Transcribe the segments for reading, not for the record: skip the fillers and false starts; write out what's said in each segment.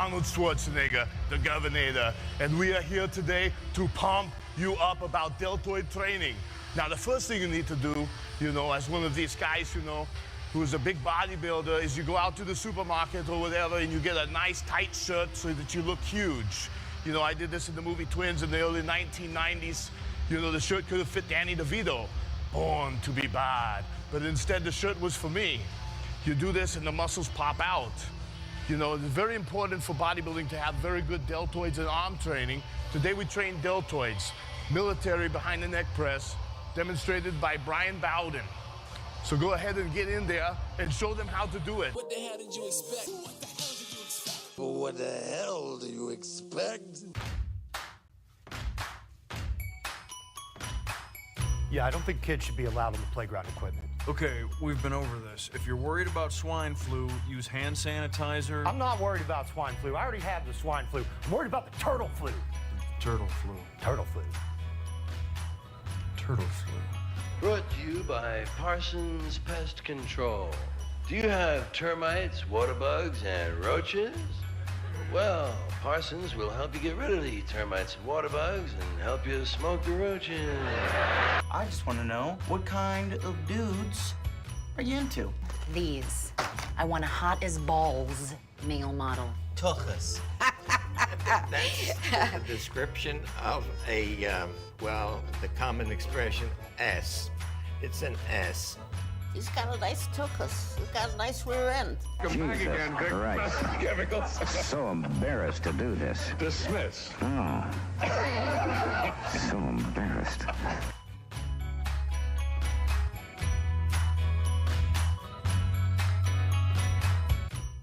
Arnold Schwarzenegger, the Governor, and we are here today to pump you up about deltoid training. Now, the first thing you need to do, as one of these guys, who's a big bodybuilder, is you go out to the supermarket or whatever and you get a nice tight shirt so that you look huge. I did this in the movie Twins in the early 1990s. The shirt could have fit Danny DeVito, born to be bad. But instead, the shirt was for me. You do this and the muscles pop out. It's very important for bodybuilding to have very good deltoids and arm training. Today we train deltoids, military behind the neck press, demonstrated by Brian Bowden. So go ahead and get in there and show them how to do it. What the hell did you expect? What the hell do you expect? Yeah, I don't think kids should be allowed on the playground equipment. Okay, we've been over this. If you're worried about swine flu, use hand sanitizer. I'm not worried about swine flu. I already have the swine flu. I'm worried about the turtle flu. Turtle flu. Turtle flu. Turtle flu. Brought to you by Parsons Pest Control. Do you have termites, water bugs, and roaches? Well, Parsons will help you get rid of the termites and water bugs and help you smoke the roaches. I just want to know, what kind of dudes are you into? These. I want a hot as balls male model. Tuchus. That's the description of a, the common expression S. It's an S. He's got a nice tuchus. He's got a nice rear end. Jesus Christ. So embarrassed to do this. Dismiss. Oh. So embarrassed.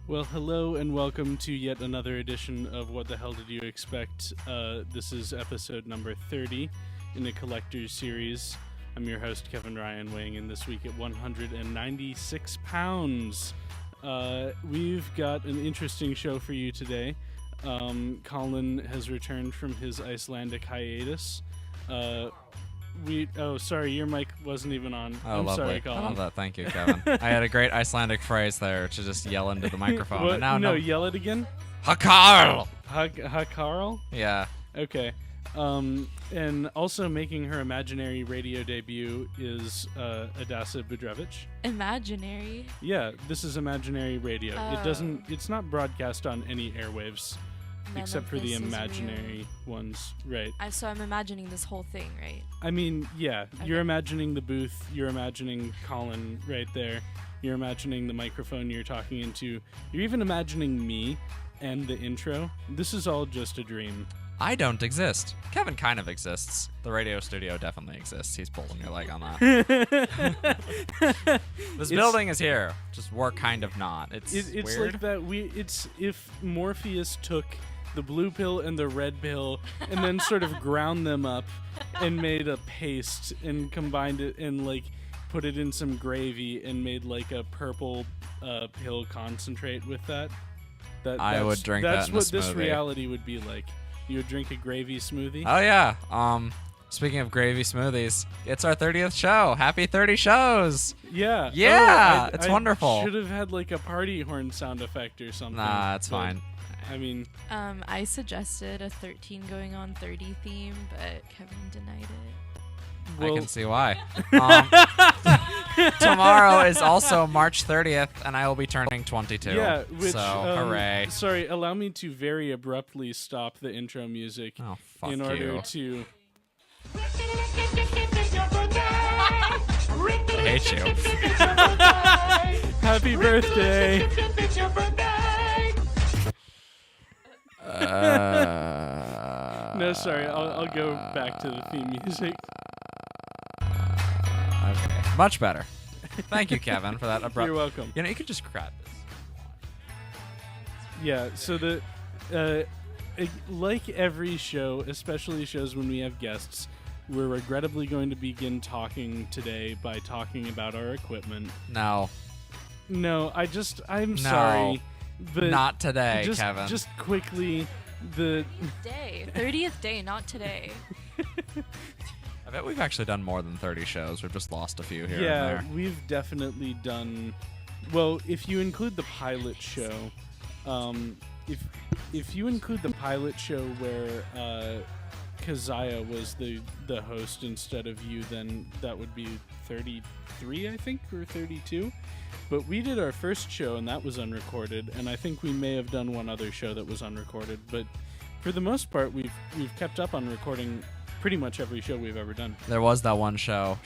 Well, hello and welcome to yet another edition of What the Hell Did You Expect? This is episode number 30 in the Collector's Series. I'm your host, Kevin Ryan, weighing in this week at 196 pounds. We've got an interesting show for you today. Colin has returned from his Icelandic hiatus. Sorry, your mic wasn't even on. Oh, I'm lovely. sorry, Colin. I love that. Thank you, Kevin. I had a great Icelandic phrase there to just yell into the microphone. What? And now, no, yell it again. Hákarl! Hákarl? Yeah. Okay. And also making her imaginary radio debut is Adasa Budrevich. Imaginary? Yeah, this is imaginary radio. It's not broadcast on any airwaves. Except for the imaginary ones, right? So I'm imagining this whole thing, right? I mean, yeah. Okay. You're imagining the booth. You're imagining Colin right there. You're imagining the microphone you're talking into. You're even imagining me and the intro. This is all just a dream. I don't exist. Kevin kind of exists. The radio studio definitely exists. He's pulling your leg on that. This building is here. Just we're kind of not. It's weird. Like that. It's if Morpheus took the blue pill and the red pill and then sort of ground them up and made a paste and combined it and like put it in some gravy and made like a purple pill concentrate with that. I would drink that in a smoothie. That's what this reality would be like. You would drink a gravy smoothie? Oh, yeah. Speaking of gravy smoothies, it's our 30th show. Happy 30 shows. Yeah. Yeah. Oh, it's wonderful. Should have had like a party horn sound effect or something. Nah, it's fine. I mean... I suggested a 13 going on 30 theme, but Kevin denied it. Well, I can see why. Tomorrow is also March 30th, and I will be turning 22. Yeah, so hooray. Sorry, allow me to very abruptly stop the intro music in order to... I hate you. Happy birthday! No, sorry, I'll go back to the theme music. Okay, much better. Thank you, Kevin, for that abrupt... You're welcome. You could just grab this. Yeah, so like every show, especially shows when we have guests, we're regrettably going to begin talking today by talking about our equipment. No, I'm sorry. But not today, Kevin. Just quickly, the... 30th day, not today. I bet we've actually done more than 30 shows. We've just lost a few here and there. there. Yeah, we've definitely done... Well, if you include the pilot show, if you include the pilot show where Keziah was the host instead of you, then that would be 33, I think, or 32. But we did our first show, and that was unrecorded, and I think we may have done one other show that was unrecorded. But for the most part, we've kept up on recording pretty much every show we've ever done. There was that one show,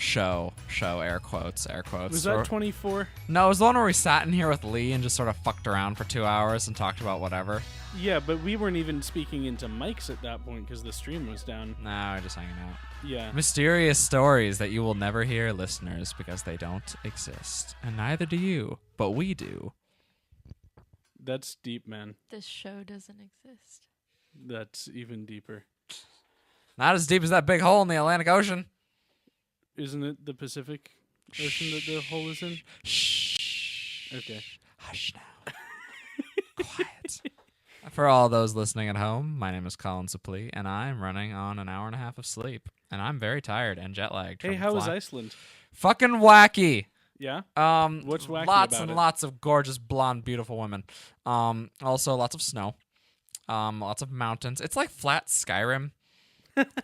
air quotes. Was that 24? No, it was the one where we sat in here with Lee and just sort of fucked around for 2 hours and talked about whatever. Yeah, but we weren't even speaking into mics at that point because the stream was down. No, we're just hanging out. Yeah. Mysterious stories that you will never hear, listeners, because they don't exist. And neither do you, but we do. That's deep, man. This show doesn't exist. That's even deeper. Not as deep as that big hole in the Atlantic Ocean. Isn't it the Pacific Ocean that the hole is in? Shh. Okay. Hush now. Quiet. For all those listening at home, my name is Colin Suplee, and I'm running on an hour and a half of sleep. And I'm very tired and jet lagged. Hey, how was Iceland? Fucking wacky. Yeah? What's wacky lots about and it? Lots of gorgeous, blonde, beautiful women. Also, lots of snow. Lots of mountains. It's like flat Skyrim.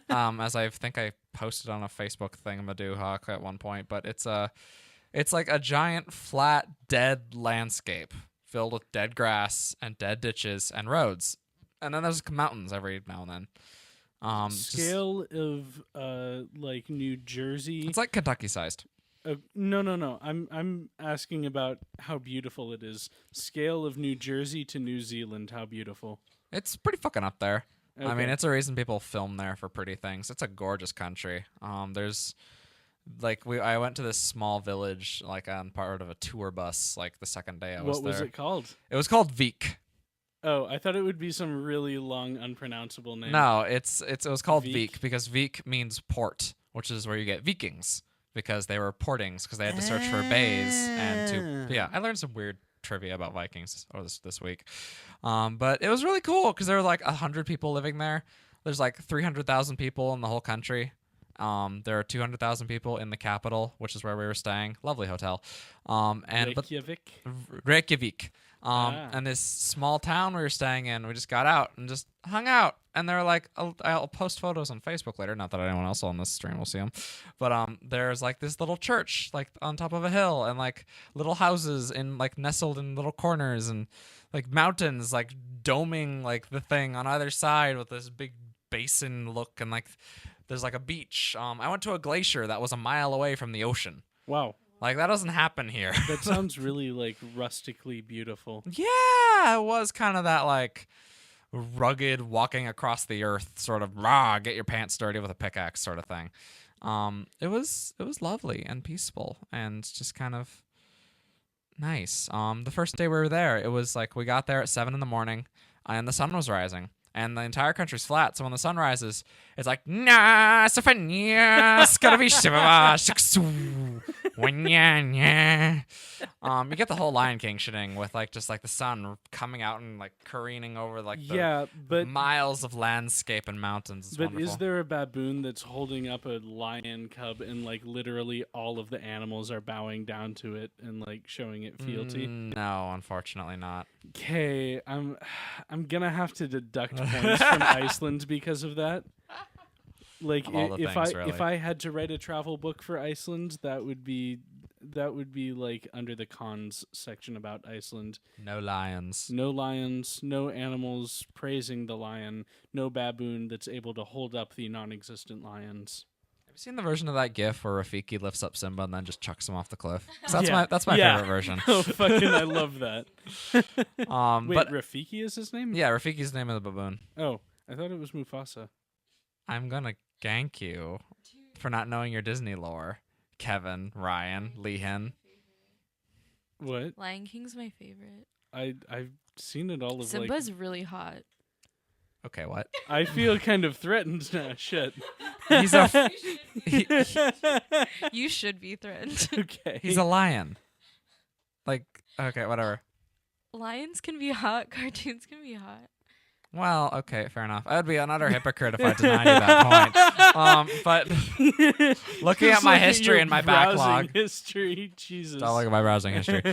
As I think I posted on a Facebook thingamadohawk at one point, but it's like a giant flat dead landscape filled with dead grass and dead ditches and roads, and then there's mountains every now and then. Scale of like New Jersey. It's like Kentucky sized. No. I'm asking about how beautiful it is. Scale of New Jersey to New Zealand. How beautiful. It's pretty fucking up there. Okay. I mean, it's a reason people film there for pretty things. It's a gorgeous country. There's like I went to this small village like on part of a tour bus like the second day I was there. What was it called? It was called Vik. Oh, I thought it would be some really long, unpronounceable name. No, it was called Vik? Vik because Vik means port, which is where you get Vikings because they were portings because they had to search for bays and yeah. I learned some weird trivia about Vikings this week. But it was really cool because there were like 100 people living there. There's like 300,000 people in the whole country. There are 200,000 people in the capital, which is where we were staying. Lovely hotel. Reykjavik. And this small town we were staying in, we just got out and just hung out. And they were like, I'll post photos on Facebook later. Not that anyone else on this stream will see them. But there's like this little church like on top of a hill and like little houses in like nestled in little corners and like mountains like doming like the thing on either side with this big basin look. And like there's like a beach. I went to a glacier that was a mile away from the ocean. Wow. Like, that doesn't happen here. That sounds really, like, rustically beautiful. Yeah, it was kind of that, like, rugged walking across the earth sort of, get your pants dirty with a pickaxe sort of thing. It was lovely and peaceful and just kind of nice. The first day we were there, it was like we got there at 7 in.morning and the sun was rising. And the entire country's flat, so when the sun rises, it's like na safanya you get the whole Lion King shitting with like just like the sun coming out and like careening over like the miles of landscape and mountains. It's wonderful. Is there a baboon that's holding up a lion cub and like literally all of the animals are bowing down to it and like showing it fealty? No, unfortunately not. Okay, I'm gonna have to deduct points from Iceland because of that. Like if I had to write a travel book for Iceland, that would be like under the cons section about Iceland. No lions. No lions, no animals praising the lion, no baboon that's able to hold up the non-existent lions. Have you seen the version of that GIF where Rafiki lifts up Simba and then just chucks him off the cliff? That's my favorite version. Oh, fucking I love that. Wait, but Rafiki is his name? Yeah, Rafiki's the name of the baboon. Oh, I thought it was Mufasa. I'm gonna gank you for not knowing your Disney lore, Kevin, Ryan, Leehan. What? Lion King's my favorite. I've seen it all of Simba's really hot. Okay, what? I feel kind of threatened now. Shit. He's You should be threatened. Okay. He's a lion. Like, okay, whatever. Lions can be hot. Cartoons can be hot. Well, okay, fair enough. I would be another hypocrite if I denied you that point. But looking at my history and my backlog, Jesus. I'll look at my browsing history.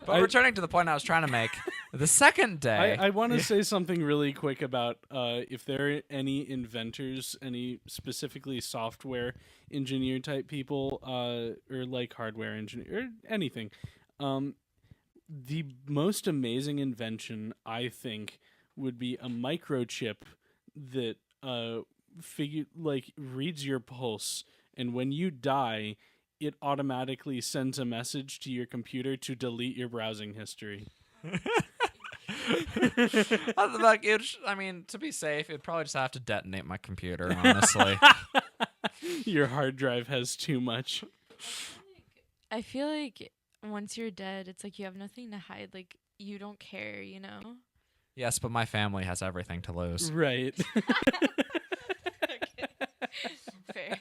But returning to the point I was trying to make, the second day, I want to say something really quick about if there are any inventors, any specifically software engineer type people, or like hardware engineer, or anything. The most amazing invention, I think, would be a microchip that reads your pulse, and when you die, it automatically sends a message to your computer to delete your browsing history. I mean, to be safe, it'd probably just have to detonate my computer, honestly. Your hard drive has too much. I feel like once you're dead, it's like you have nothing to hide. Like, you don't care, you know? Yes, but my family has everything to lose. Right. Fair.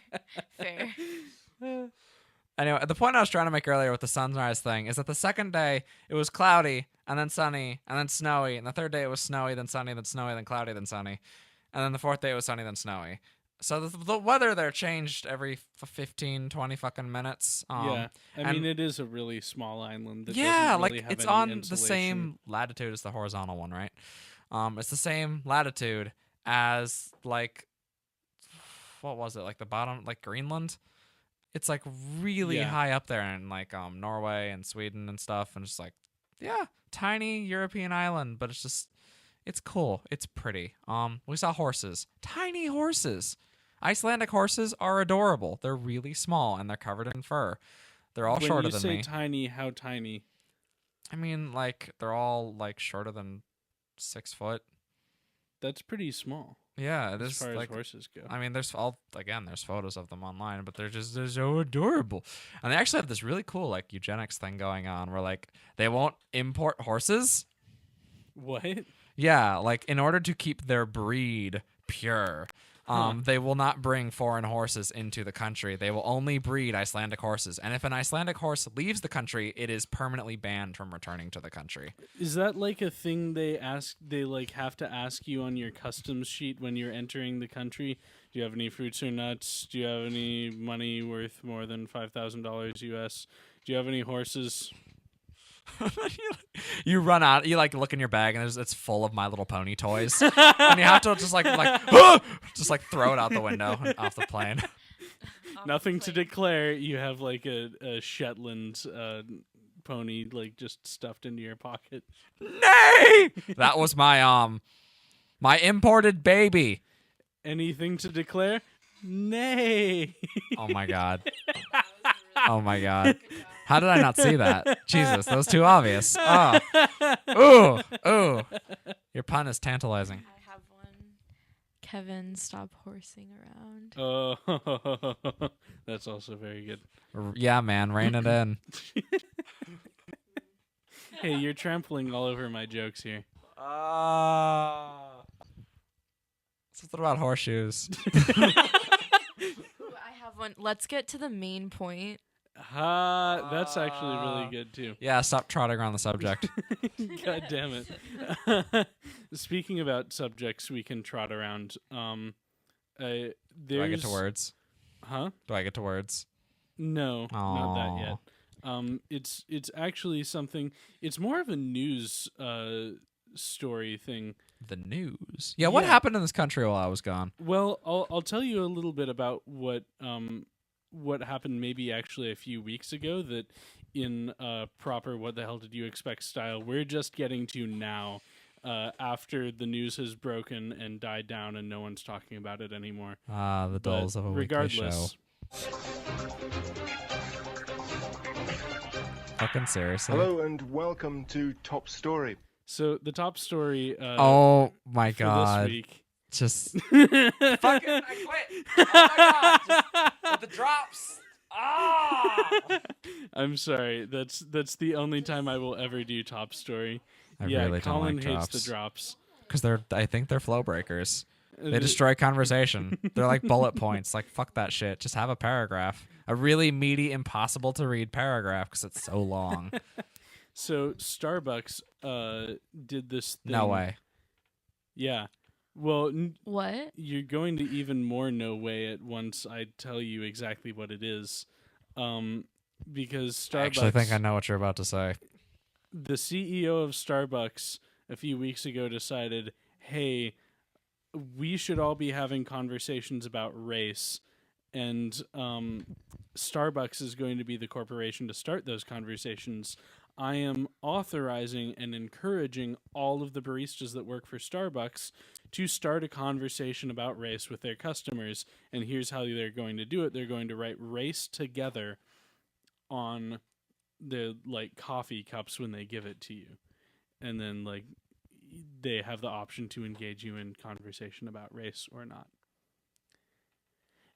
Anyway, the point I was trying to make earlier with the sunrise thing is that the second day, it was cloudy, and then sunny, and then snowy, and the third day it was snowy, then sunny, then snowy, then cloudy, then sunny, and then the fourth day it was sunny, then snowy. So the weather there changed every 15, 20 fucking minutes. Yeah, I mean, it is a really small island. That yeah, doesn't really like have it's any on insulation. the same latitude as the horizontal one, right? It's the same latitude as like, what was it? Like the bottom, like Greenland. It's like really high up there in like Norway and Sweden and stuff, and just like tiny European island, but it's cool. It's pretty. We saw horses, tiny horses. Icelandic horses are adorable. They're really small and they're covered in fur. They're all shorter than me. When you say tiny, how tiny? I mean, like they're all like shorter than 6 foot. That's pretty small. Yeah, it is. As far like, as horses go. I mean, there's photos of them online, but they're so adorable. And they actually have this really cool like eugenics thing going on where like they won't import horses. What? Yeah, like in order to keep their breed pure. They will not bring foreign horses into the country. They will only breed Icelandic horses. And if an Icelandic horse leaves the country, it is permanently banned from returning to the country. Is that like a thing they like have to ask you on your customs sheet when you're entering the country? Do you have any fruits or nuts? Do you have any money worth more than $5,000 US? Do you have any horses? You run out, you like look in your bag and it's full of My Little Pony toys. And you have to just like just like throw it out the window and off the plane. Nothing to declare. You have like a Shetland pony like just stuffed into your pocket. Nay! That was my imported baby. Anything to declare? Nay. Oh my god. Oh my god. How did I not see that? Jesus, that was too obvious. Oh. Ooh. Your pun is tantalizing. I have one. Kevin, stop horsing around. Oh, that's also very good. Yeah, man, rein it in. Hey, you're trampling all over my jokes here. Something about horseshoes. Ooh, I have one. Let's get to the main point. That's actually really good too. Yeah, stop trotting around the subject. God damn it. Speaking about subjects we can trot around, Do I get to words? Huh? Do I get to words? No, not that yet. It's actually something. It's more of a news story thing. The news. Yeah, what happened in this country while I was gone? Well, I'll tell you a little bit about what happened maybe actually a few weeks ago that in proper What the Hell Did You Expect style, we're just getting to now after the news has broken and died down and no one's talking about it anymore. The dulls of a weekly show. Fucking seriously. Hello and welcome to Top Story. So the top story oh my for god. this week. Just fucking I quit. Oh my god. Just with the drops. I'm sorry. That's the only time I will ever do top story. I really Colin don't like hates drops. the drops. Because I think they're flow breakers. They destroy conversation. They're like bullet points. Like, fuck that shit. Just have a paragraph. A really meaty, impossible to read paragraph because it's so long. So Starbucks did this thing. No way. Yeah. Well, What? you're going to even more no way it once I tell you exactly what it is. Because Starbucks... I actually think I know what you're about to say. The CEO of Starbucks a few weeks ago decided, hey, we should all be having conversations about race, and Starbucks is going to be the corporation to start those conversations. I am authorizing and encouraging all of the baristas that work for Starbucks to start a conversation about race with their customers, and here's how they're going to do it. They're going to write race together on the coffee cups when they give it to you, and then they have the option to engage you in conversation about race or not.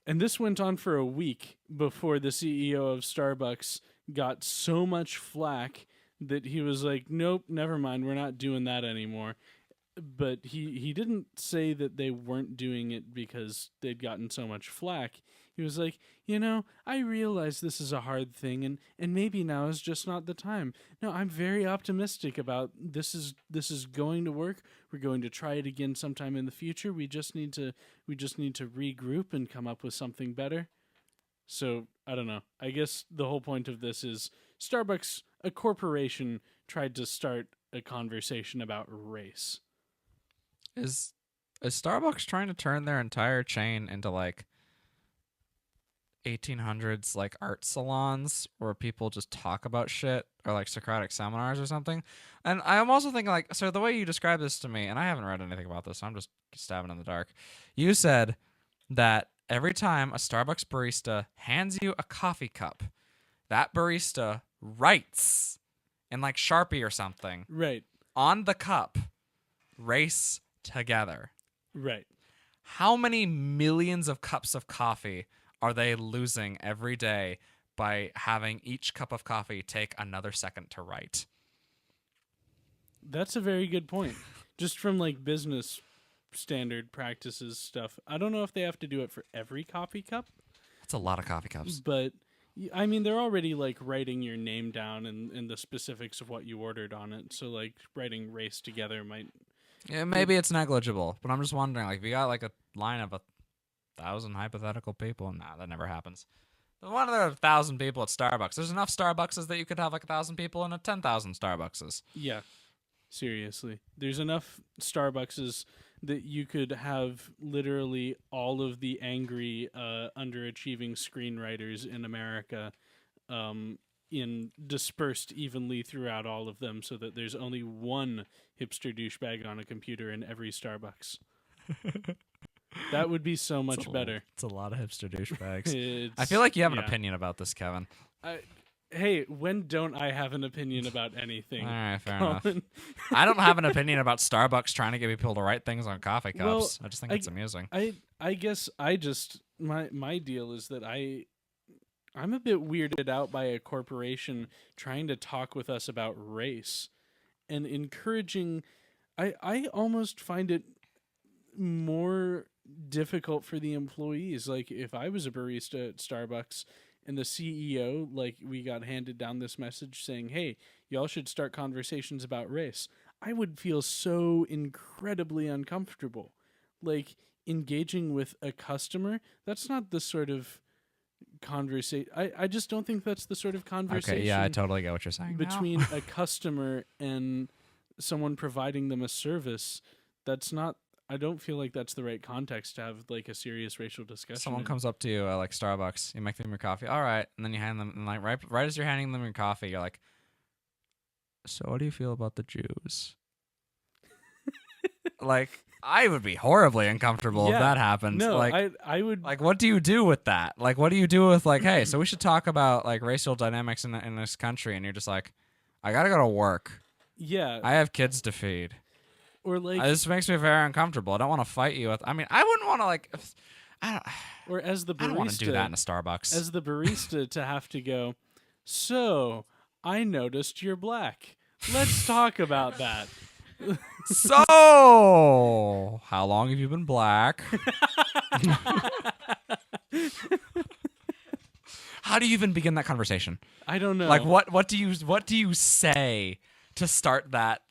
And this went on for a week before the CEO of Starbucks got so much flack that he was like, nope, never mind, we're not doing that anymore. But he didn't say that they weren't doing it because they'd gotten so much flack. He was like, I realize this is a hard thing, and maybe now is just not the time. No, I'm very optimistic about this is going to work. We're going to try it again sometime in the future. We just need to regroup and come up with something better. So, I don't know. I guess the whole point of this is Starbucks, a corporation, tried to start a conversation about race. Is Starbucks trying to turn their entire chain into 1800s art salons where people just talk about shit, or Socratic seminars or something? And I'm also thinking so the way you describe this to me, and I haven't read anything about this, so I'm just stabbing in the dark. You said that every time a Starbucks barista hands you a coffee cup, that barista writes in Sharpie or something, right, on the cup, race together. Right. How many millions of cups of coffee are they losing every day by having each cup of coffee take another second to write? That's a very good point. Just from business standard practices stuff. I don't know if they have to do it for every coffee cup. That's a lot of coffee cups. But I mean, they're already writing your name down and the specifics of what you ordered on it. So writing race together might... Yeah, maybe it's negligible, but I'm just wondering, if you got a line of 1,000 hypothetical people, that never happens. What are there 1,000 people at Starbucks? There's enough Starbuckses that you could have 1,000 people in 10,000 Starbuckses. Yeah, seriously. There's enough Starbuckses that you could have literally all of the angry, underachieving screenwriters in America dispersed evenly throughout all of them, so that there's only one hipster douchebag on a computer in every Starbucks. That would be so much better. It's a lot of hipster douchebags. I feel like you have an opinion about this, Kevin. Hey, when don't I have an opinion about anything? All right, fair enough. I don't have an opinion about Starbucks trying to get people to write things on coffee cups. Well, I just think it's amusing. I guess my deal is that I'm a bit weirded out by a corporation trying to talk with us about race and encouraging. I almost find it more difficult for the employees. If I was a barista at Starbucks and the CEO, we got handed down this message saying, hey, y'all should start conversations about race, I would feel so incredibly uncomfortable. Engaging with a customer, that's not the sort of conversation. I just don't think that's the sort of conversation. Okay, yeah, I totally get what you're saying. Between a customer and someone providing them a service, that's not... I don't feel like that's the right context to have a serious racial discussion. Someone comes up to you Starbucks, you make them your coffee, all right, and then you hand them, and right as you're handing them your coffee, you're like, so what do you feel about the Jews? I would be horribly uncomfortable if that happened. No, I would... what do you do with that? What do you do with, hey, so we should talk about, racial dynamics in this country, and you're just like, I gotta go to work. Yeah. I have kids to feed. Or this makes me very uncomfortable. I don't want to fight you with... I mean, I wouldn't want to, Or as the barista... I don't want to do that in a Starbucks. As the barista to have to go, so, I noticed you're black. Let's talk about that. So, how long have you been black? How do you even begin that conversation? I don't know. What do you say to start that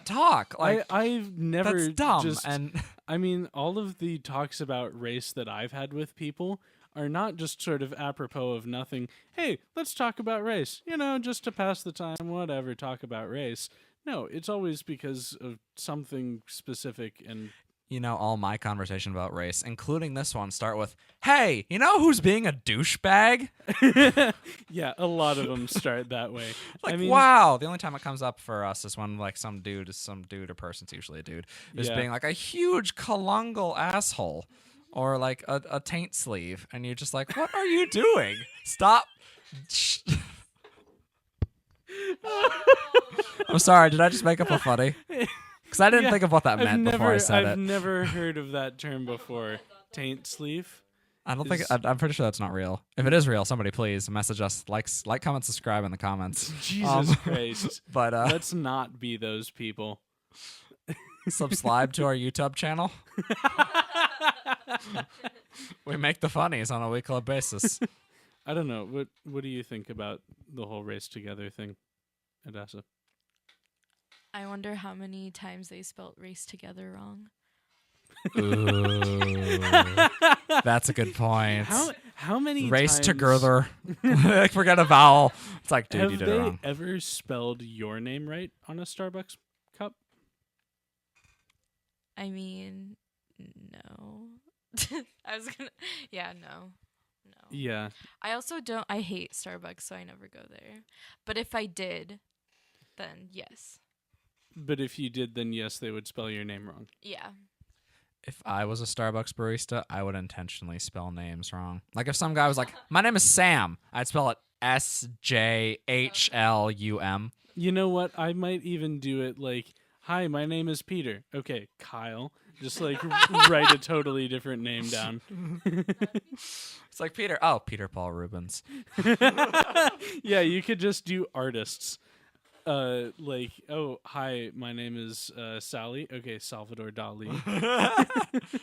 talk. Like I've never that's dumb. just, And I mean, all of the talks about race that I've had with people are not just sort of apropos of nothing. Hey, let's talk about race. Just to pass the time, whatever, talk about race. No, it's always because of something specific. And all my conversation about race, including this one, start with, "Hey, who's being a douchebag?" Yeah, a lot of them start that way. Like, wow. The only time it comes up for us is when like some dude or person's usually a dude is being like a huge colungal asshole or like a taint sleeve, and you're just like, what are you doing? Stop. I'm sorry. Did I just make up a funny? Because I didn't think of what that meant before I said it. I've never heard of that term before. Taint sleeve. I don't think. I'm pretty sure that's not real. If it is real, somebody please message us. Like, comment, subscribe in the comments. Jesus Christ! But let's not be those people. Subscribe to our YouTube channel. We make the funnies on a weekly basis. I don't know. What do you think about the whole race together thing, Adassa? I wonder how many times they spelt race together wrong. Ooh, that's a good point. How many race times... together? Forget a vowel. It's like, dude, you did it wrong. Have they ever spelled your name right on a Starbucks cup? I mean, no. I was gonna... Yeah, no. Yeah. I also don't... I hate Starbucks, so I never go there. But if I did, then yes. But if you did, then yes, they would spell your name wrong. Yeah. If I was a Starbucks barista, I would intentionally spell names wrong. Like if some guy was like, "My name is Sam," I'd spell it SJHLUM. You know what? I might even do it like, "Hi, my name is Peter." Okay, Kyle. Just like write a totally different name down. It's like Peter. Oh, Peter Paul Rubens. Yeah, you could just do artists. Like, oh, hi, my name is Sally. Okay, Salvador Dali.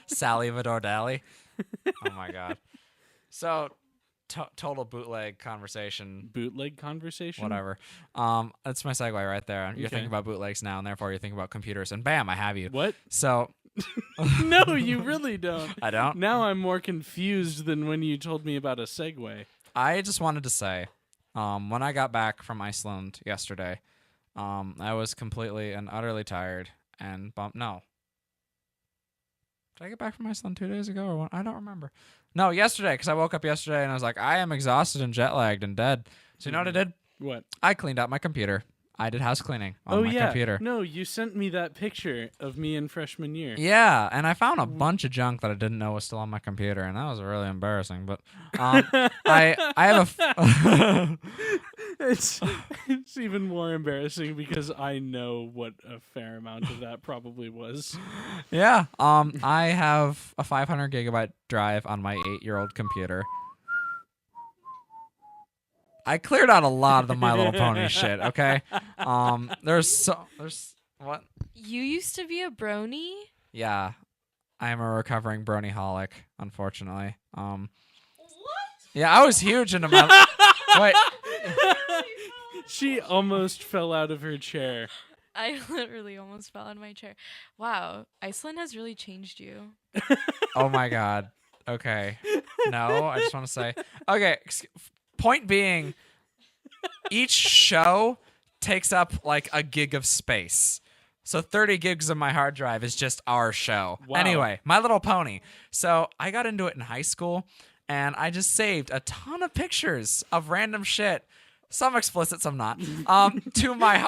Salvador Dali. Oh my god. So, total bootleg conversation. Bootleg conversation? Whatever. That's my segue right there. You're thinking about bootlegs now, and therefore you're thinking about computers, and bam, I have you. What? So. No, you really don't. I don't? Now I'm more confused than when you told me about a segue. I just wanted to say, when I got back from Iceland yesterday, I was completely and utterly tired and bummed. No. Did I get back from Iceland 2 days ago or what? I don't remember. No, yesterday, because I woke up yesterday and I was like, I am exhausted and jet lagged and dead. So you know what I did? What? I cleaned out my computer. I did house cleaning on my computer. No, you sent me that picture of me in freshman year. Yeah, and I found a bunch of junk that I didn't know was still on my computer, and that was really embarrassing. But I have a... It's even more embarrassing because I know what a fair amount of that probably was. Yeah, I have a 500 gigabyte drive on my 8-year-old computer. I cleared out a lot of the My Little Pony shit, okay? There's what? You used to be a brony? Yeah. I am a recovering brony-holic, unfortunately. What? Yeah, I was huge into my... Wait. She almost fell out of her chair. I literally almost fell out of my chair. Wow, Iceland has really changed you. Oh my god. Okay. No, I just want to say... Okay, point being, each show takes up like a gig of space. So 30 gigs of my hard drive is just our show. Wow. Anyway, My Little Pony. So I got into it in high school, and I just saved a ton of pictures of random shit, some explicit, some not, to my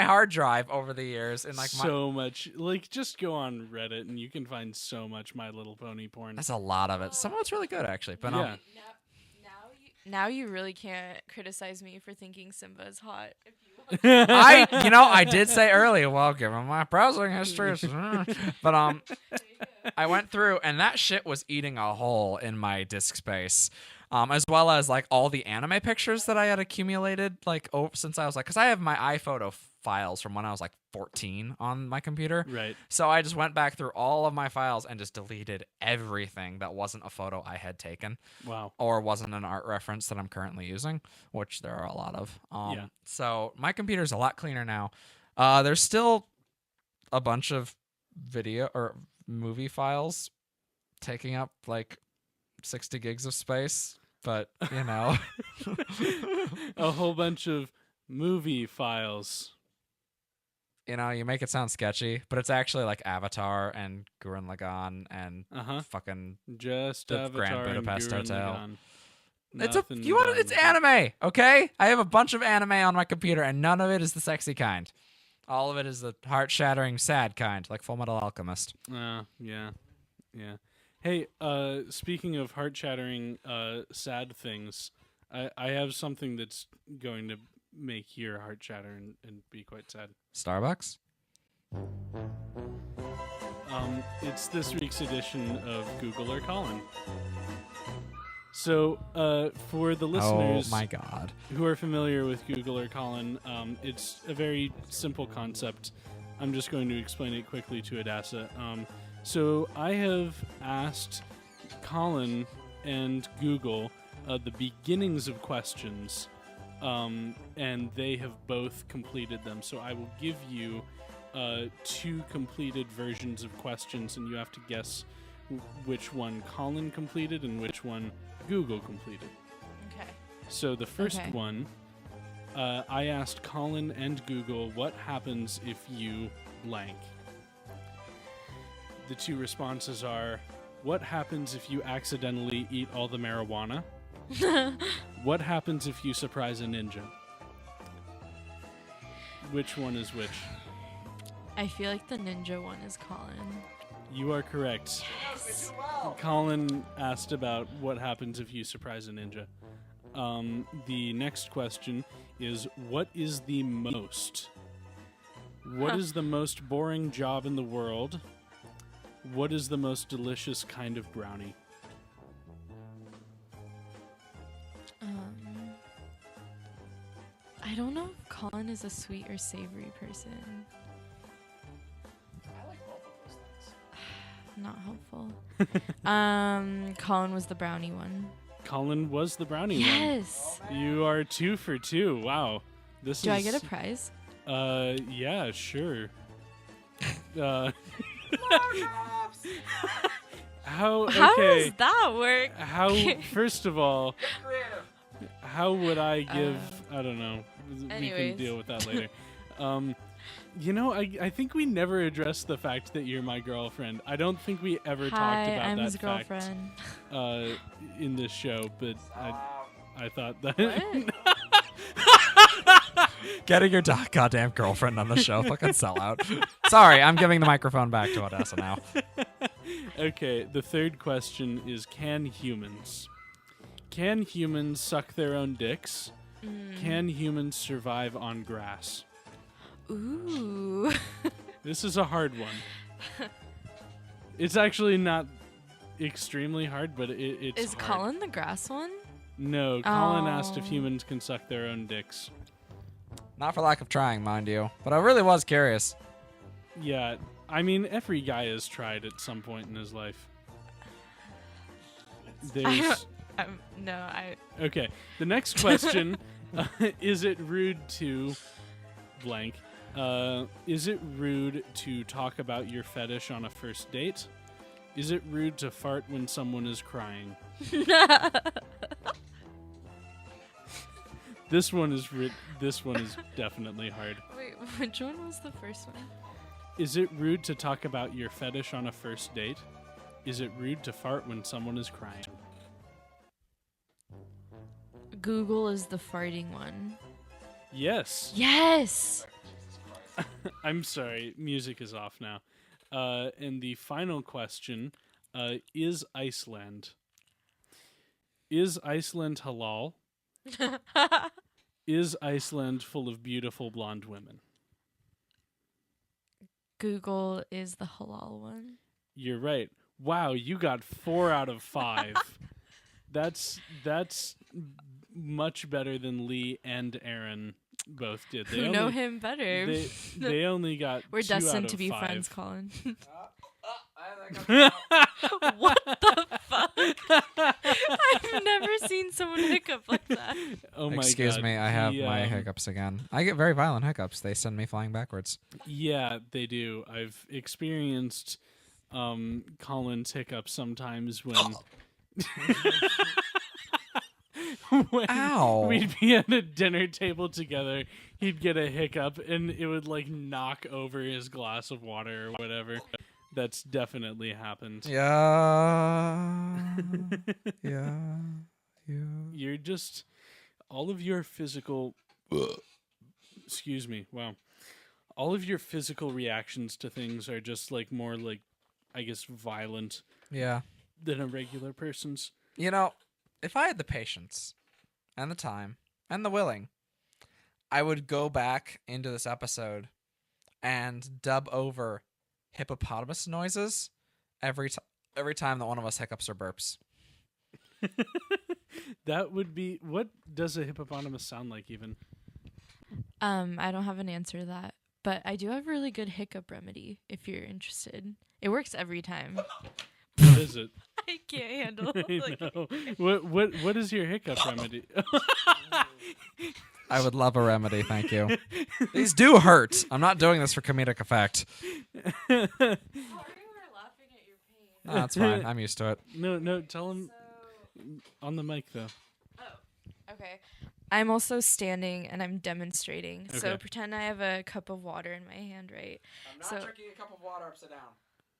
hard drive over the years. And like much. Like, just go on Reddit and you can find so much My Little Pony porn. That's a lot of it. Some of it's really good, actually. But yeah. Now you really can't criticize me for thinking Simba is hot. I did say earlier, well, given my browsing history, but I went through and that shit was eating a hole in my disk space. as well as like all the anime pictures that I had accumulated like since I was like, because I have my iPhoto files from when I was like 14 on my computer. Right. So I just went back through all of my files and just deleted everything that wasn't a photo I had taken. Wow. Or wasn't an art reference that I'm currently using, which there are a lot of. So my computer's a lot cleaner now. There's still a bunch of video or movie files taking up like 60 gigs of space, but you know. A whole bunch of movie files. You know, you make it sound sketchy, but it's actually like Avatar and Gurren Lagann and fucking just the Avatar Grand Budapest and Gurren Hotel. Lagann. It's anime, okay? I have a bunch of anime on my computer, and none of it is the sexy kind. All of it is the heart-shattering, sad kind, like Full Metal Alchemist. Yeah. Hey, speaking of heart-shattering, sad things, I have something that's going to make your heart shatter and be quite sad. Starbucks? It's this week's edition of Google or Colin. So, for the listeners, oh my God, who are familiar with Google or Colin, it's a very simple concept. I'm just going to explain it quickly to Adassa. So I have asked Colin and Google the beginnings of questions, and they have both completed them. So I will give you 2 completed versions of questions, and you have to guess which one Colin completed and which one Google completed. Okay. So the first one, I asked Colin and Google, what happens if you blank? The 2 responses are, what happens if you accidentally eat all the marijuana? What happens if you surprise a ninja? Which one is which? I feel like the ninja one is Colin. You are correct. Yes. Colin asked about what happens if you surprise a ninja. The next question is, what is the most? What is the most boring job in the world? What is the most delicious kind of brownie? I don't know if Colin is a sweet or savory person. I like both of those things. Not helpful. Colin was the brownie one. Colin was the brownie one. Yes. You are 2 for 2. Wow. Do I get a prize? Yeah, sure. How does that work? First of all, how would I give, I don't know. Anyways. We can deal with that later. You know, I think we never addressed the fact that you're my girlfriend. I don't think we ever talked about I'm that his fact girlfriend. In this show, but I thought that... Getting your goddamn girlfriend on the show, fucking sellout. Sorry, I'm giving the microphone back to Odessa now. Okay, the third question is, can humans suck their own dicks? Can humans survive on grass? Ooh. This is a hard one. It's actually not extremely hard, but it's Is hard. Colin the grass one? No, Colin asked if humans can suck their own dicks. Not for lack of trying, mind you, but I really was curious. Yeah, I mean, every guy has tried at some point in his life. Okay, the next question, is it rude to blank? Is it rude to talk about your fetish on a first date? Is it rude to fart when someone is crying? This one is definitely hard. Wait, which one was the first one? Is it rude to talk about your fetish on a first date? Is it rude to fart when someone is crying? Google is the farting one. Yes. Yes. I'm sorry, music is off now. And the final question, is Iceland halal? Is Iceland full of beautiful blonde women? Google is the halal one. You're right. Wow, you got 4 out of 5. That's much better than Lee and Aaron both did. Who know him better? They only got We're 2 out destined of to be 5. friends, Colin. What the fuck? I've never seen someone hiccup like that. Oh my Excuse God. me, I have my hiccups again. I get very violent hiccups. They send me flying backwards. Yeah, they do. I've experienced Colin's hiccups sometimes when Ow. we'd be at a dinner table together. He'd get a hiccup and it would like knock over his glass of water or whatever. That's definitely happened. Yeah. Yeah. You're just all of your physical excuse me. Wow. All of your physical reactions to things are just like more like I guess violent. Yeah. Than a regular person's. You know, if I had the patience and the time and the willing, I would go back into this episode and dub over hippopotamus noises every time that one of us hiccups or burps. That would be... What does a hippopotamus sound like even? I don't have an answer to that, but I do have a really good hiccup remedy if you're interested. It works every time. What is it? I can't handle I know. What is your hiccup remedy? I would love a remedy, thank you. These do hurt. I'm not doing this for comedic effect. No, that's fine. I'm used to it. No, tell him on the mic though. Oh, okay. I'm also standing and I'm demonstrating. Okay. So pretend I have a cup of water in my hand, right? I'm not drinking a cup of water upside down.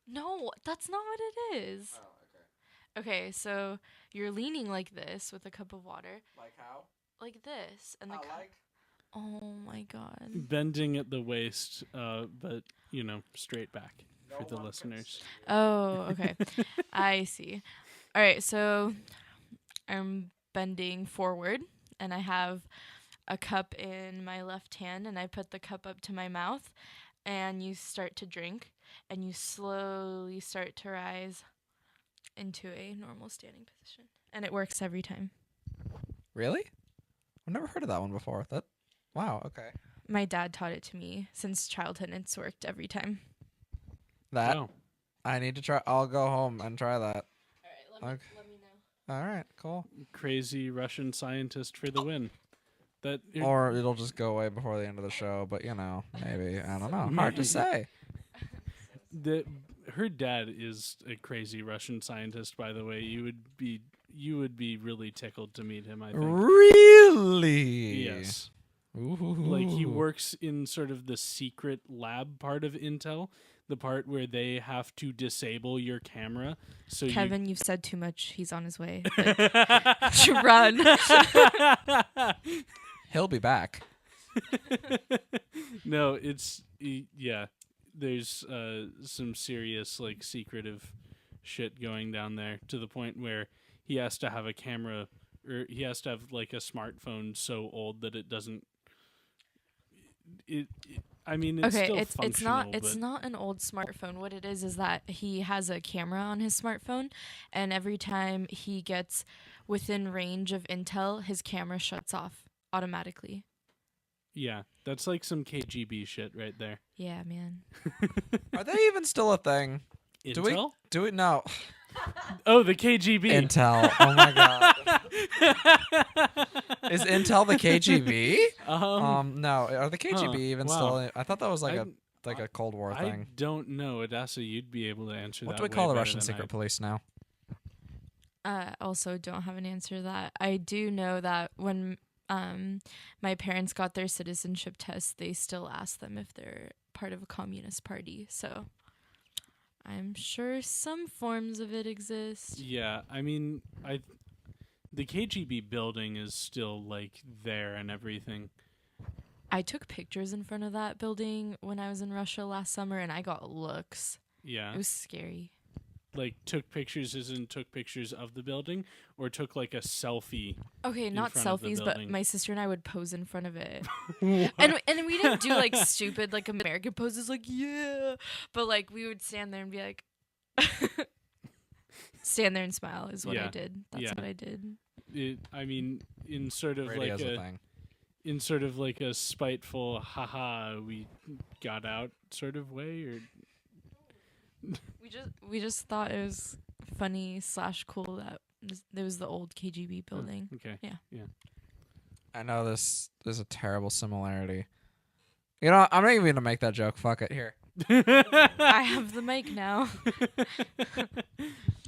No, that's not what it is. Oh, okay. Okay, so you're leaning like this with a cup of water. Like how? Like this. And the cup. Like? Oh my god. Bending at the waist, but, straight back for the listeners. Oh, okay. I see. All right, so I'm bending forward, and I have a cup in my left hand, and I put the cup up to my mouth, and you start to drink, and you slowly start to rise into a normal standing position. And it works every time. Really? I've never heard of that one before. Wow, okay. My dad taught it to me since childhood, and it's worked every time. I need to try. I'll go home and try that. All right, let me know. All right, cool. Crazy Russian scientist for the win. Or it'll just go away before the end of the show, but maybe. I don't know. Hard to say. Her dad is a crazy Russian scientist, by the way. You would be really tickled to meet him, I think. Really? Yes. Ooh. Like he works in sort of the secret lab part of Intel, the part where they have to disable your camera. So Kevin, you've said too much. He's on his way. Run. He'll be back. No, there's some serious like secretive shit going down there to the point where he has to have a camera or he has to have like a smartphone so old that it doesn't it's okay, still it's not an old smartphone. What it is that he has a camera on his smartphone, and every time he gets within range of Intel, his camera shuts off automatically. Yeah, that's like some KGB shit right there. Yeah, man. Are they even still a thing? Intel? Do we no? Oh, the KGB. Intel. Oh my god. Is Intel the KGB? No. Are the KGB even still? I thought that was like a Cold War thing. I don't know, Adasa. You'd be able to answer that. What do we call the Russian secret police now? Also, don't have an answer to that. I do know that when my parents got their citizenship test, they still asked them if they're part of a communist party. So I'm sure some forms of it exist. Yeah, the KGB building is still like there and everything. I took pictures in front of that building when I was in Russia last summer, and I got looks. Yeah. It was scary. Like, took pictures of the building, or took like a selfie? Okay, not selfies, but my sister and I would pose in front of it. and we didn't do like stupid like American poses, like yeah, but like we would stand there and be like. stand there and smile is what I Yeah. did. That's what I did. I mean, in sort of Radio's like a a thing. in sort of like a spiteful, haha, we got out sort of way, or We just thought it was funny / cool that there was the old KGB building. okay, Yeah. I know there's a terrible similarity. You know, I'm not even gonna make that joke. Fuck it. Here. I have the mic now.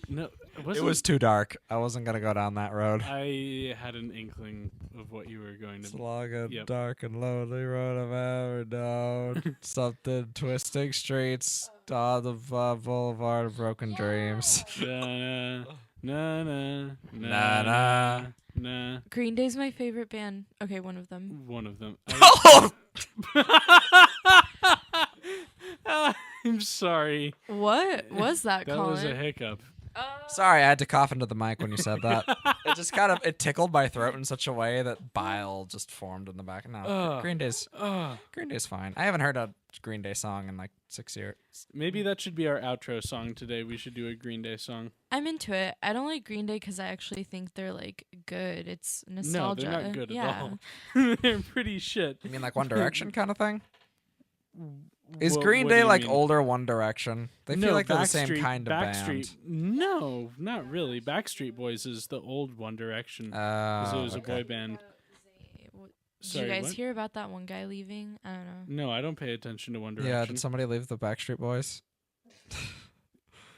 No, It was too dark. I wasn't gonna go down that road. I had an inkling of what you were going to. It's like a Yep. dark and lonely road I've ever known. Something twisting streets on the boulevard of broken dreams. Na na na Na na na. Green Day's my favorite band. Okay, one of them. One of them. Oh! I'm sorry. What was that, That Colin? was a hiccup. Sorry, I had to cough into the mic when you said that. It just it tickled my throat in such a way that bile just formed in the back. No, Green Day's fine. I haven't heard a Green Day song in like 6 years. Maybe that should be our outro song today. We should do a Green Day song. I'm into it. I don't like Green Day because I actually think they're like good. It's nostalgia. No, they're not good yeah. at all. They're pretty shit. You mean like One Direction kind of thing? Is Wha- Green what do Day you like mean? older One Direction? They feel like they're the same kind of Backstreet. band. No, not really. Backstreet Boys is the old One Direction. Because it was a boy band. Did Sorry, you guys what? hear about that one guy leaving? I don't know. No, I don't pay attention to One Direction. Yeah, did somebody leave the Backstreet Boys?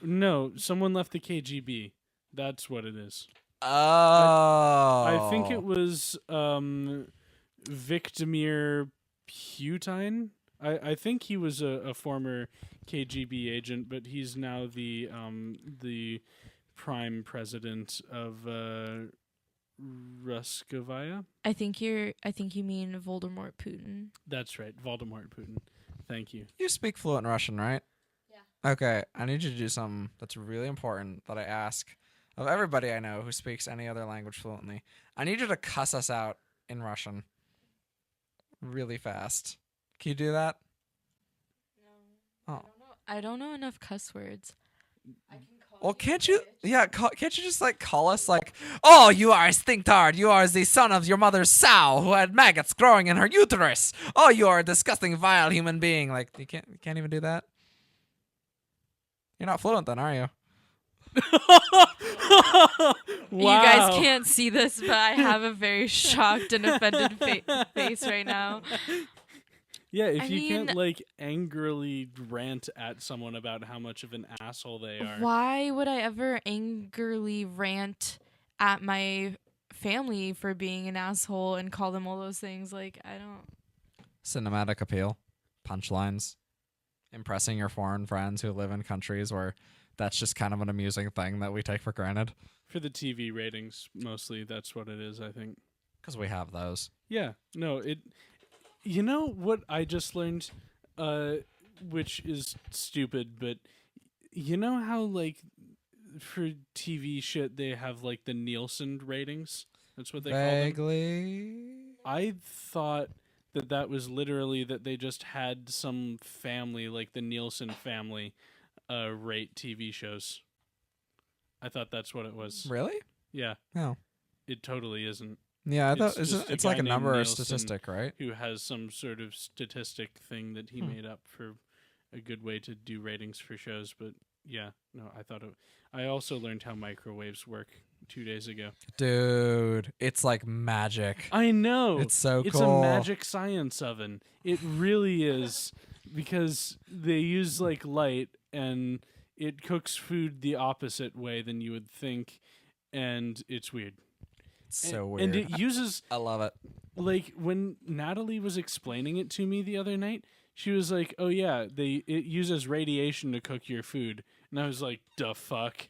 No, someone left the KGB. That's what it is. Oh. I think it was Viktimir Putin. I think he was a former KGB agent, but he's now the prime president of Ruskovia. I think you mean Voldemort Putin. That's right, Voldemort Putin. Thank you. You speak fluent Russian, right? Yeah. Okay, I need you to do something that's really important that I ask of everybody I know who speaks any other language fluently. I need you to cuss us out in Russian really fast. Can you do that? No. Oh. I don't know enough cuss words. Well, can't you? Yeah, can't you just like call us like, oh, you are a stinktard. You are the son of your mother's sow who had maggots growing in her uterus. Oh, you are a disgusting, vile human being. Like you can't even do that. You're not fluent then, are you? You guys can't see this, but I have a very shocked and offended face right now. Yeah, if you can't like angrily rant at someone about how much of an asshole they are. Why would I ever angrily rant at my family for being an asshole and call them all those things? Like, I don't. Cinematic appeal, punchlines, impressing your foreign friends who live in countries where that's just kind of an amusing thing that we take for granted. For the TV ratings, mostly, that's what it is, I think. Because we have those. Yeah, no, it... You know what I just learned, which is stupid, but you know how, like, for TV shit, they have, like, the Nielsen ratings? That's what they call them? Vaguely. I thought that was literally that they just had some family, like the Nielsen family, rate TV shows. I thought that's what it was. Really? Yeah. No. It totally isn't. Yeah, I thought just it's guy like a named number or Nielsen statistic, right? Who has some sort of statistic thing that he made up for a good way to do ratings for shows. But yeah, no, I also learned how microwaves work 2 days ago. Dude, it's like magic. I know. It's so It's cool. a magic science oven. It really is, because they use like light and it cooks food the opposite way than you would think, and it's weird. So weird. And it uses... I love it. Like, when Natalie was explaining it to me the other night, she was like, oh yeah, it uses radiation to cook your food. And I was like, the fuck?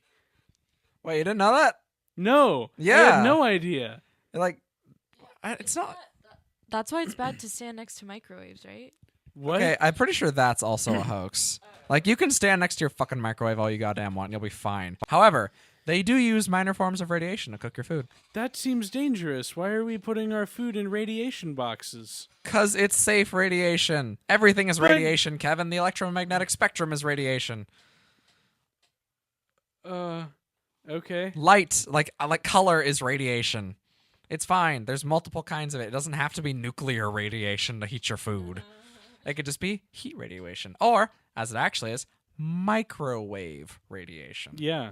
Wait, you didn't know that? No. Yeah. I had no idea. Like, it's not... That's why it's bad to stand next to microwaves, right? What? Okay, I'm pretty sure that's also a hoax. Like, you can stand next to your fucking microwave all you goddamn want and you'll be fine. However... They do use minor forms of radiation to cook your food. That seems dangerous. Why are we putting our food in radiation boxes? 'Cause it's safe radiation. Everything is radiation, Kevin. The electromagnetic spectrum is radiation. Okay. Light, like color, is radiation. It's fine. There's multiple kinds of it. It doesn't have to be nuclear radiation to heat your food. It could just be heat radiation, or as it actually is, microwave radiation. Yeah.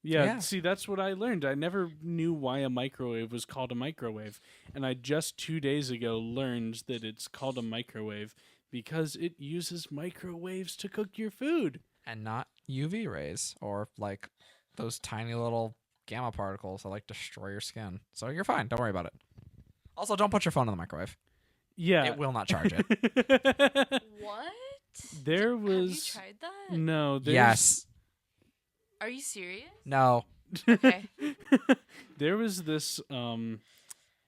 Yeah, see, that's what I learned. I never knew why a microwave was called a microwave. And I just 2 days ago learned that it's called a microwave because it uses microwaves to cook your food. And not UV rays or like those tiny little gamma particles that like destroy your skin. So you're fine. Don't worry about it. Also, don't put your phone in the microwave. Yeah. It will not charge it. What? There was... Have you tried that? No. Yes. Are you serious? No. Okay. There was this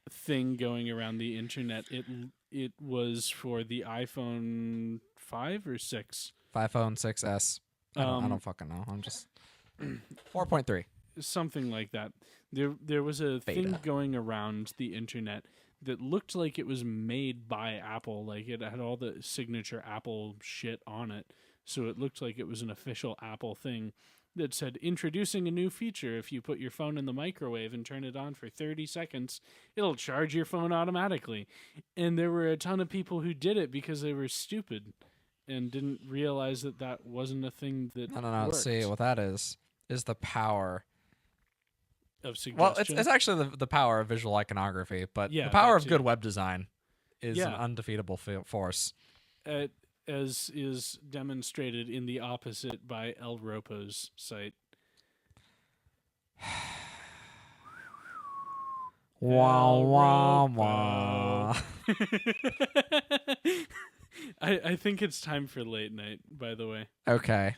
thing going around the internet. It was for the iPhone 5 or 6. iPhone 6S. I don't fucking know. I'm just 4.3. Something like that. There was a thing going around the internet that looked like it was made by Apple. Like it had all the signature Apple shit on it. So it looked like it was an official Apple thing that said, introducing a new feature. If you put your phone in the microwave and turn it on for 30 seconds, it'll charge your phone automatically. And there were a ton of people who did it because they were stupid and didn't realize that that wasn't a thing that No. worked. See, what that is the power of suggestion. Well, it's actually the power of visual iconography, but the power of good web design is an undefeatable force. As is demonstrated in the opposite by El Ropo's site. Wah, wah, wah. I think it's time for late night, by the way. Okay.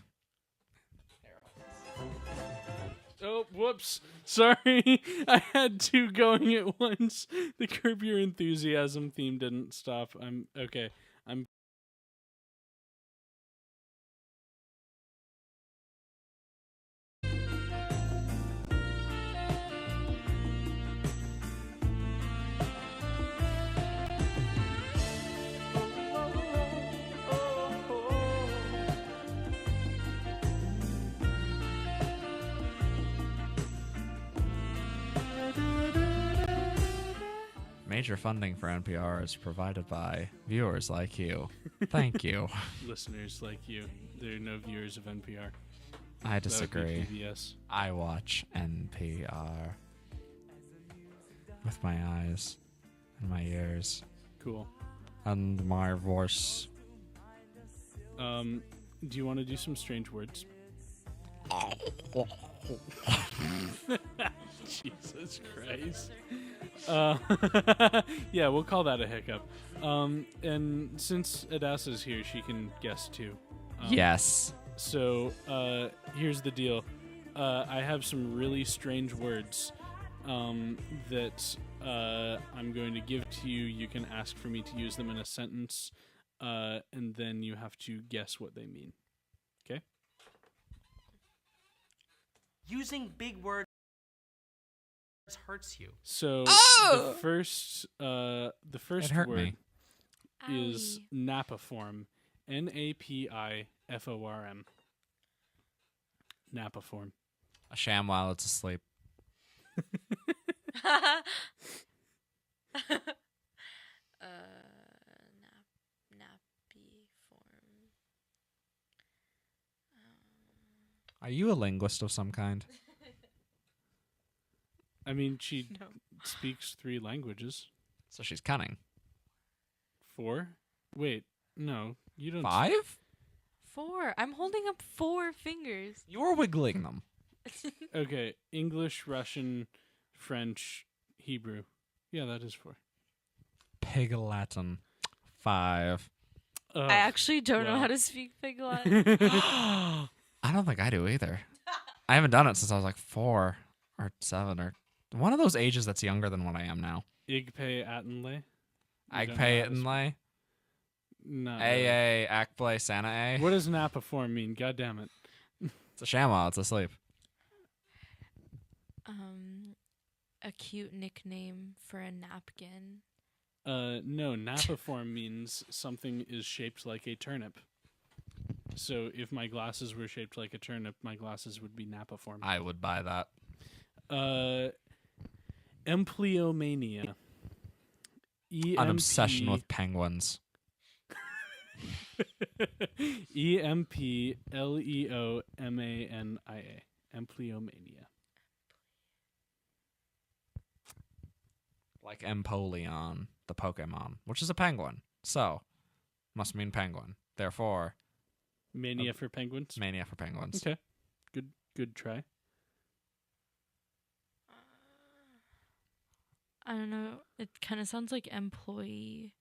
Oh, whoops. Sorry. I had two going at once. The Curb Your Enthusiasm theme didn't stop. I'm Major funding for NPR is provided by viewers like you. Thank you. Listeners like you. There are no viewers of NPR. I disagree. PBS. I watch NPR with my eyes and my ears. Cool. And my voice. Do you want to do some strange words? Jesus Christ. Yeah, we'll call that a hiccup. And since Adassa's here, she can guess too. Yes. So, here's the deal. I have some really strange words that I'm going to give to you. You can ask for me to use them in a sentence, and then you have to guess what they mean. Okay? Using big words hurts you. So the first hurt word me. is napiform. Napiform. Napiform. A sham while it's asleep. Nappy-form. Are you a linguist of some kind? I mean, she speaks 3 languages. So she's cunning. 4? Wait, no, you don't. 5? 4. I'm holding up 4 fingers. You're wiggling them. Okay, English, Russian, French, Hebrew. Yeah, that is 4. Pig Latin. 5. I actually don't know how to speak Pig Latin. I don't think I do either. I haven't done it since I was like 4 or 7 or one of those ages that's younger than what I am now. Igpe Atenle. Agpe Atenle. No. AA Akple Santa A. What does napiform mean? God damn it. It's a sham while it's asleep. A cute nickname for a napkin. No, napiform means something is shaped like a turnip. So if my glasses were shaped like a turnip, my glasses would be napiform. I would buy that. Empleomania. An obsession with penguins. EMPLEOMANIA. Empleomania. Like Empoleon, the Pokemon, which is a penguin. So, must mean penguin. Therefore, Mania for penguins. Mania for penguins. Okay, good try. I don't know. It kind of sounds like employee.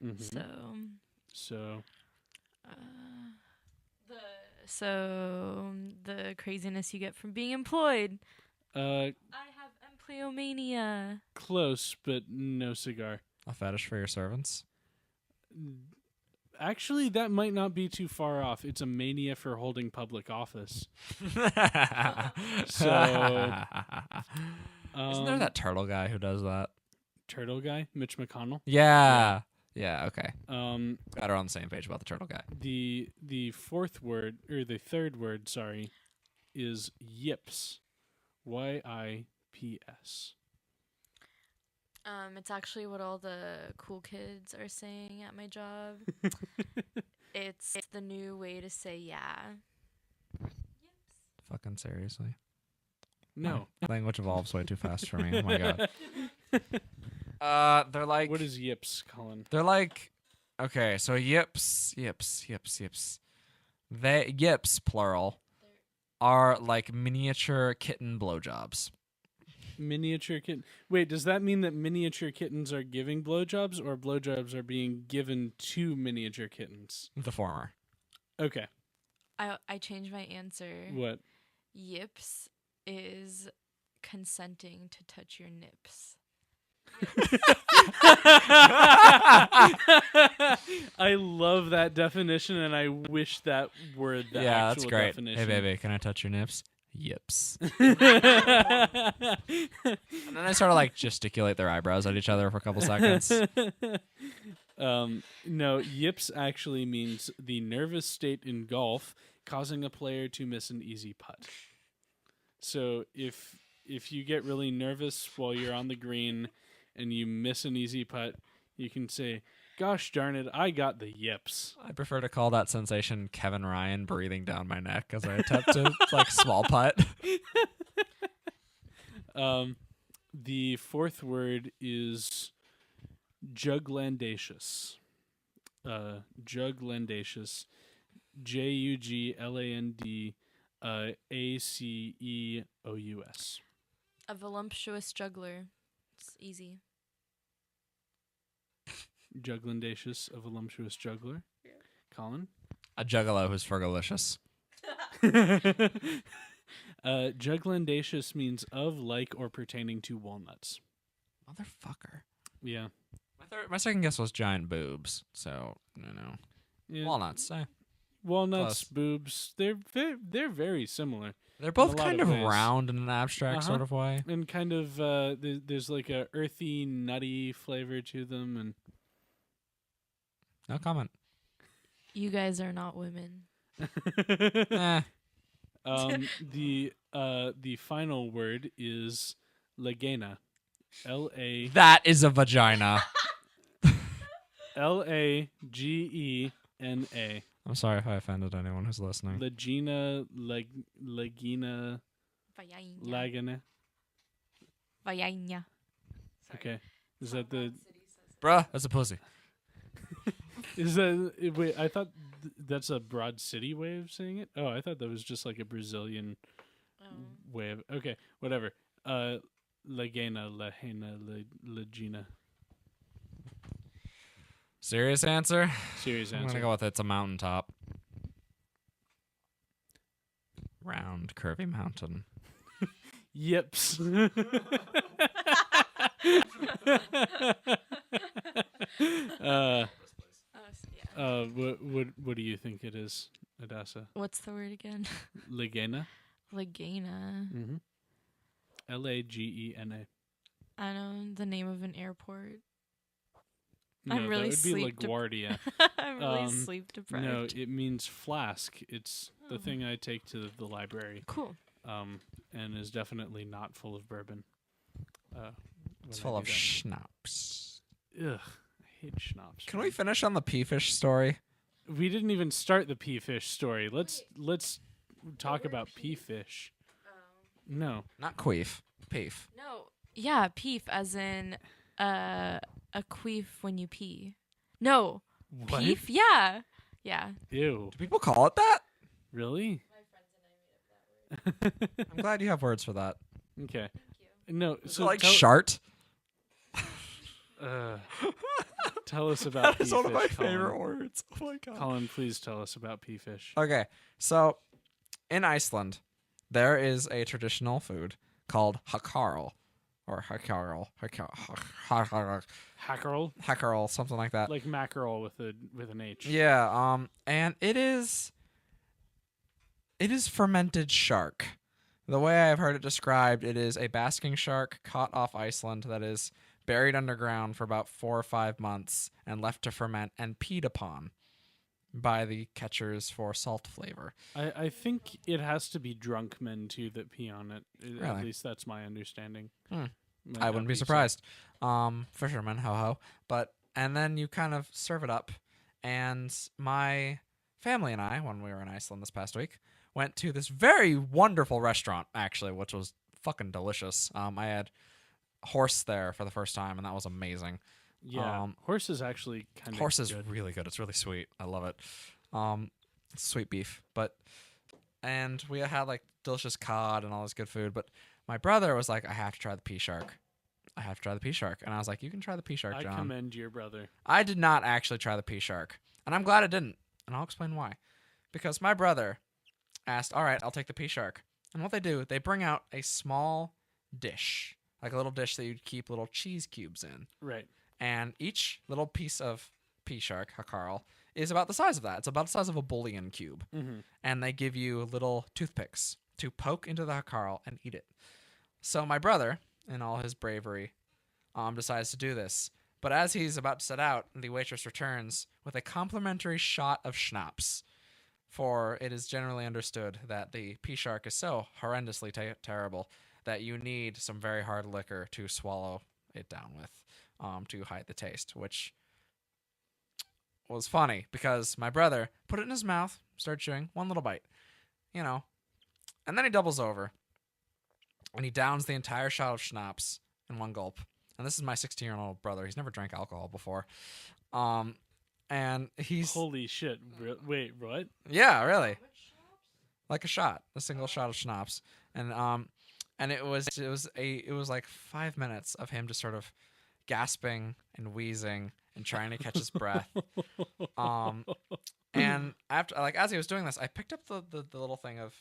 Mm-hmm. So the craziness you get from being employed. I have empleomania. Close, but no cigar. A fetish for your servants? Actually, that might not be too far off. It's a mania for holding public office. So, isn't there that turtle guy who does that? Turtle guy, Mitch McConnell. Yeah. Okay. Got her on the same page about the turtle guy. The third word, sorry, is yips. YIPS. It's actually what all the cool kids are saying at my job. It's the new way to say yeah. Fucking seriously. No. Language evolves way too fast for me. Oh my god. They're like... What is yips, Colin? They're like... Okay, so yips. They, yips, plural, are like miniature kitten blowjobs. Miniature kitten. Wait, does that mean that miniature kittens are giving blowjobs, or blowjobs are being given to miniature kittens? The former. Okay. I changed my answer. What? Yips is consenting to touch your nips. I love that definition, and I wish that were the yeah, actual that's great. definition. Hey, baby, can I touch your nips? Yips. And then they sort of like gesticulate their eyebrows at each other for a couple seconds. No, yips actually means the nervous state in golf, causing a player to miss an easy putt. So if you get really nervous while you're on the green and you miss an easy putt, you can say, "Gosh darn it, I got the yips." I prefer to call that sensation Kevin Ryan breathing down my neck as I attempt to like small putt. The fourth word is juglandaceous. Juglandaceous. JUGLANDACEOUS. A voluptuous juggler. It's easy. Juglandaceous, a voluptuous juggler. Yeah. Colin? A juggalo who's fergalicious. Juglandaceous means of, like, or pertaining to walnuts. Motherfucker. Yeah. My second guess was giant boobs, so, Yeah. Walnuts. Walnuts, Close. boobs, they're very similar. They're both in a lot kind of of ways. round in an abstract sort of way. And kind of, there's like a earthy, nutty flavor to them, and... No comment. You guys are not women. The final word is lagena. L-A... That is a vagina. Lagena. I'm sorry if I offended anyone who's listening. Lagena, Lagena, Lagena. Vagina. Okay. Is that the... Bruh, that's a pussy. Is that... Wait, I thought that's a Broad City way of saying it? Oh, I thought that was just like a Brazilian way of... Okay, whatever. Lagena, Lagena. Serious answer? Serious answer. I'm gonna go with it's a mountaintop. Round, curvy mountain. Yips. What do you think it is, Adassa? What's the word again? Lagena. Lagena. Mm-hmm. Lagena. I know the name of an airport. No, I'm really that would be LaGuardia. I'm really sleep deprived. No, it means flask. It's the thing I take to the library. Cool. and is definitely not full of bourbon. It's full of schnapps. Ugh, I hate schnapps. Can we finish on the pea fish story? We didn't even start the pea fish story. Let's talk about pea fish. No, not queef. Peef. No, yeah, peef, as in a queef when you pee. No, what? Peef, yeah. Ew. Do people call it that? Really? My friends and I made up that word. I'm glad you have words for that. Okay. Thank you. No, so like shart. Tell us about pea That's one fish, of my Colin. favorite words. Oh my god. Colin, please tell us about pea fish. Okay, so in Iceland, there is a traditional food called Hákarl, or Hákarl, Hákarl, something like that. Like mackerel with an H. Yeah, and it is fermented shark. The way I've heard it described, it is a basking shark caught off Iceland that is buried underground for about 4 or 5 months and left to ferment and peed upon by the catchers for salt flavor. I think it has to be drunk men too that pee on it. Really? At least that's my understanding. I wouldn't be surprised. Fisherman, ho. And then you kind of serve it up. And my family and I, when we were in Iceland this past week, went to this very wonderful restaurant, actually, which was fucking delicious. I had horse there for the first time, and that was amazing. Yeah, horse is actually kind of Horse is really good. It's really sweet. I love it. Sweet beef. And we had like delicious cod and all this good food. But my brother was like, I have to try the pea shark. And I was like, you can try the pea shark, John. I commend your brother. I did not actually try the pea shark. And I'm glad I didn't. And I'll explain why. Because my brother asked, all right, I'll take the pea shark. And what they do, they bring out a small dish. Like a little dish that you'd keep little cheese cubes in. Right. And each little piece of pea shark, Hákarl, is about the size of that. It's about the size of a bouillon cube. Mm-hmm. And they give you little toothpicks to poke into the Hákarl and eat it. So my brother, in all his bravery, decides to do this. But as he's about to set out, the waitress returns with a complimentary shot of schnapps. For it is generally understood that the pea shark is so horrendously terrible that you need some very hard liquor to swallow it down with. To hide the taste, which was funny because my brother put it in his mouth, started chewing, one little bite, and then he doubles over and he downs the entire shot of schnapps in one gulp. And this is my 16-year-old brother. He's never drank alcohol before. And he's... Holy shit. Wait, what? Yeah, really. Like a single shot of schnapps. And it was like 5 minutes of him just sort of gasping and wheezing and trying to catch his breath. And after, as he was doing this, I picked up the little thing of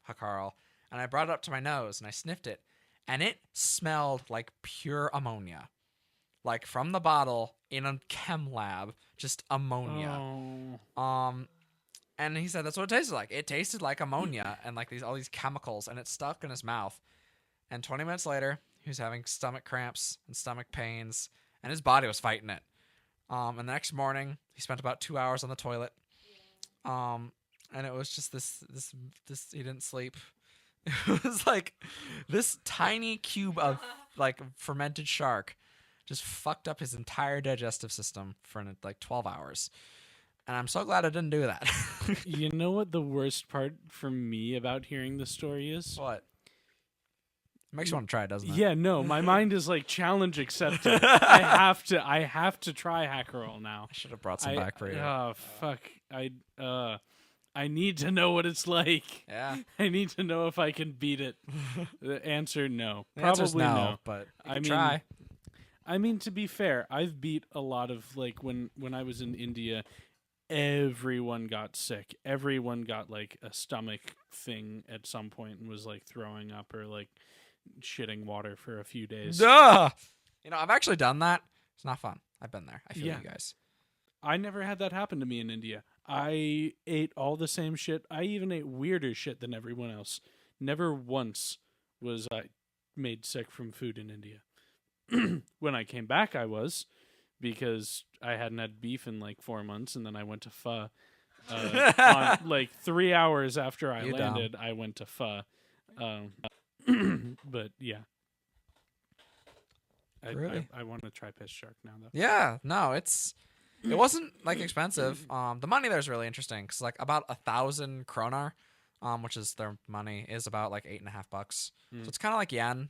Hákarl and I brought it up to my nose and I sniffed it, and it smelled like pure ammonia, like from the bottle in a chem lab, just ammonia. Oh. And he said that's what it tasted like. It tasted like ammonia and like all these chemicals, and it stuck in his mouth. And 20 minutes later, he was having stomach cramps and stomach pains, and his body was fighting it. And the next morning, he spent about 2 hours on the toilet. And it was just this. He didn't sleep. It was like this tiny cube of like fermented shark just fucked up his entire digestive system for like 12 hours. And I'm so glad I didn't do that. You know what the worst part for me about hearing the story is? What? It makes you want to try it, doesn't it? Yeah, no. My mind is like, challenge accepted. I have to try Hákarl now. I should have brought some back for you. Oh, fuck. I need to know what it's like. Yeah. I need to know if I can beat it. The answer, no. The Probably answer's no, but you can try. I mean, to be fair, I've beat a lot of, like, when I was in India, everyone got sick. Everyone got, like, a stomach thing at some point and was, like, throwing up or, like, shitting water for a few days. Duh! I've actually done that. It's not fun. I've been there. I feel you guys. I never had that happen to me in India. I ate all the same shit. I even ate weirder shit than everyone else. Never once was I made sick from food in India. When I came back, I was, because I hadn't had beef in like 4 months, and then I went to pho. On, like 3 hours after I landed, I went to pho. But yeah. Really? I want to try Piss Shark now, though. Yeah, no, it wasn't like expensive. The money there's really interesting because like about 1,000 kroner, which is their money, is about like $8.50. So it's kind of like yen,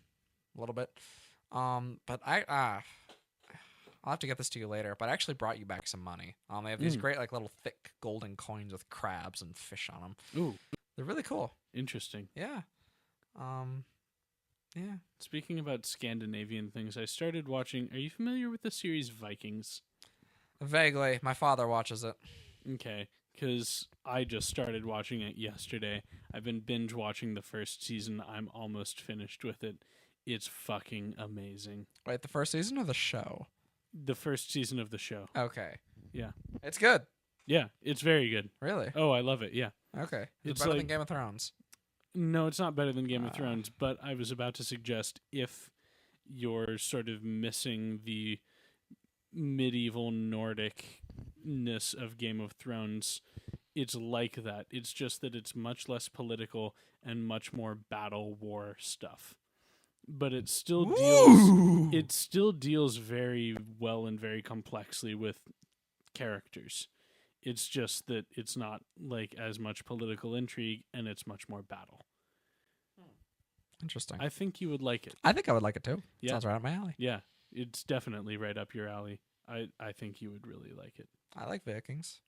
a little bit. But I'll have to get this to you later. But I actually brought you back some money. They have these great like little thick golden coins with crabs and fish on them. Ooh, they're really cool. Interesting. Yeah. Yeah. Speaking about Scandinavian things, I started watching. Are you familiar with the series Vikings? Vaguely. My father watches it. Okay, because I just started watching it yesterday. I've been binge watching the first season. I'm almost finished with it. It's fucking amazing. Wait, the first season or the show? The first season of the show. Okay. Yeah. It's good. Yeah, it's very good. Really? Oh, I love it. Yeah. Okay. It's better like, than Game of Thrones. No, it's not better than Game of Thrones, but I was about to suggest if you're sort of missing the medieval Nordicness of Game of Thrones, it's like that. It's just that it's much less political and much more battle war stuff. But it still deals very well and very complexly with characters. It's just that it's not like as much political intrigue and it's much more battle. Interesting. I think you would like it. I think I would like it too. Yeah. Sounds right up my alley. Yeah, it's definitely right up your alley. I think you would really like it. I like Vikings.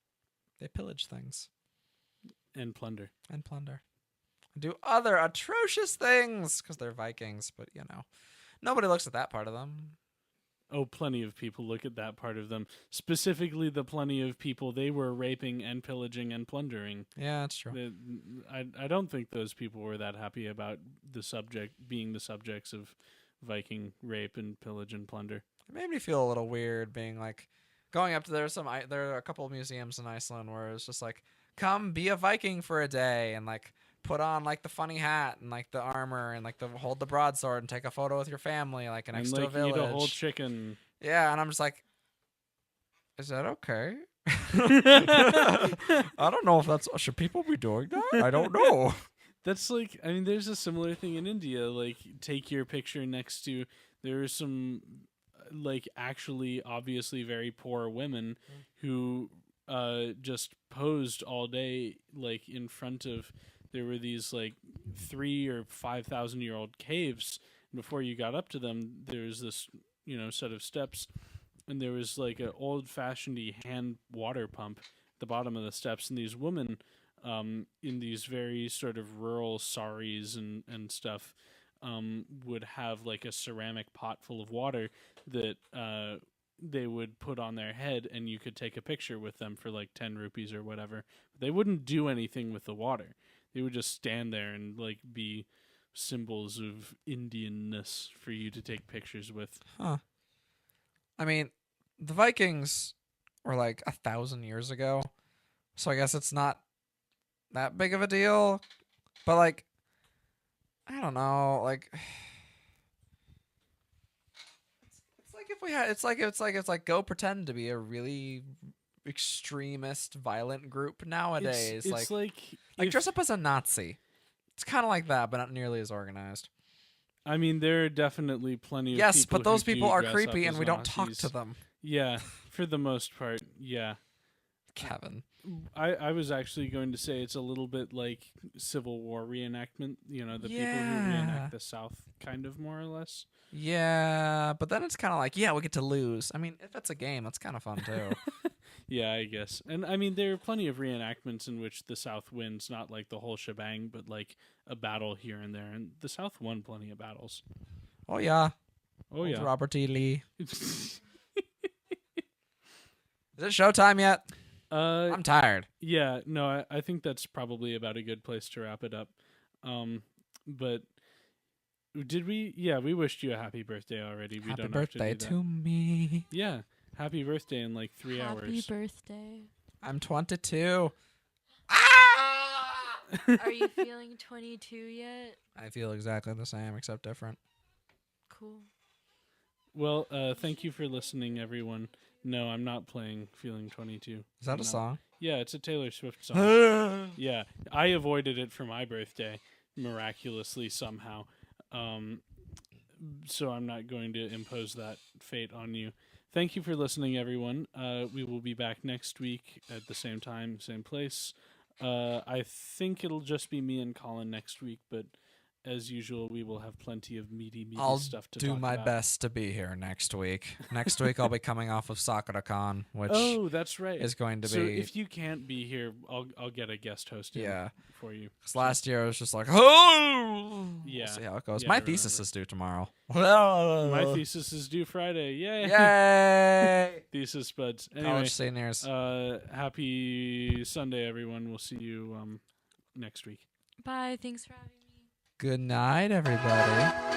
They pillage things. And plunder. And plunder. Do other atrocious things because they're Vikings, but you know, nobody looks at that part of them. Oh, plenty of people look at that part of them. Specifically, the plenty of people they were raping and pillaging and plundering. Yeah, that's true. I don't think those people were that happy about being the subjects of Viking rape and pillage and plunder. It made me feel a little weird being like going up to there are a couple of museums in Iceland where it's just like, come be a Viking for a day and like put on like the funny hat and like the armor and like hold the broadsword and take a photo with your family like next to a village. Eat a whole chicken. Yeah, and I'm just like, is that okay? I don't know if should people be doing that? I don't know. That's like, I mean, there's a similar thing in India. Like, take your picture next to, there are some, like, actually obviously very poor women who just posed all day, like, in front of, there were these, like, 3,000 or 5,000-year-old caves. And before you got up to them, there's this, set of steps. And there was, like, an old-fashioned hand water pump at the bottom of the steps. And these women, in these very sort of rural saris and stuff, would have like a ceramic pot full of water that they would put on their head, and you could take a picture with them for like 10 rupees or whatever. But they wouldn't do anything with the water. They would just stand there and like be symbols of Indianness for you to take pictures with. Huh. I mean, the Vikings were like 1,000 years ago, so I guess it's not that big of a deal, but like, I don't know, like, it's like if we had, it's like go pretend to be a really extremist, violent group nowadays. It's like dress up as a Nazi. It's kind of like that, but not nearly as organized. I mean, there are definitely plenty of yes, people but those who people do are dress creepy, up and as we don't talk Nazis. to them. Yeah, for the most part, yeah. I was actually going to say it's a little bit like Civil War reenactment, the people who reenact the South, kind of, more or less. Yeah, but then it's kind of like, yeah, we get to lose. I mean, if it's a game, that's kind of fun, too. Yeah, I guess. And, I mean, there are plenty of reenactments in which the South wins, not like the whole shebang, but like a battle here and there. And the South won plenty of battles. Oh, yeah. Oh, yeah. Robert E. Lee. Is it showtime yet? I'm tired. Yeah, no, I think that's probably about a good place to wrap it up. But did we? Yeah, we wished you a happy birthday already. We Happy don't birthday have to, to me. Yeah, happy birthday in like 3 hours. Happy birthday. I'm 22. Are you feeling 22 yet? I feel exactly the same, except different. Cool. Well, thank you for listening, everyone. No, I'm not playing Feeling 22. Is that a song? Yeah, it's a Taylor Swift song. Yeah, I avoided it for my birthday. miraculously somehow. So I'm not going to impose that fate on you. Thank you for listening, everyone. We will be back next week at the same time, same place. I think it'll just be me and Colin next week, but as usual, we will have plenty of meaty stuff to talk about. I'll do my best to be here next week. Next week, I'll be coming off of SakuraCon, which that's right. is going to be... So if you can't be here, I'll get a guest host in for you. Because last year, I was just like, oh! Yeah. We'll see how it goes. Yeah, My I thesis remember. is due tomorrow. My thesis is due Friday. Yay! Yay! Thesis buds. Anyway, College seniors. Happy Sunday, everyone. We'll see you next week. Bye. Thanks for having me. Good night, everybody.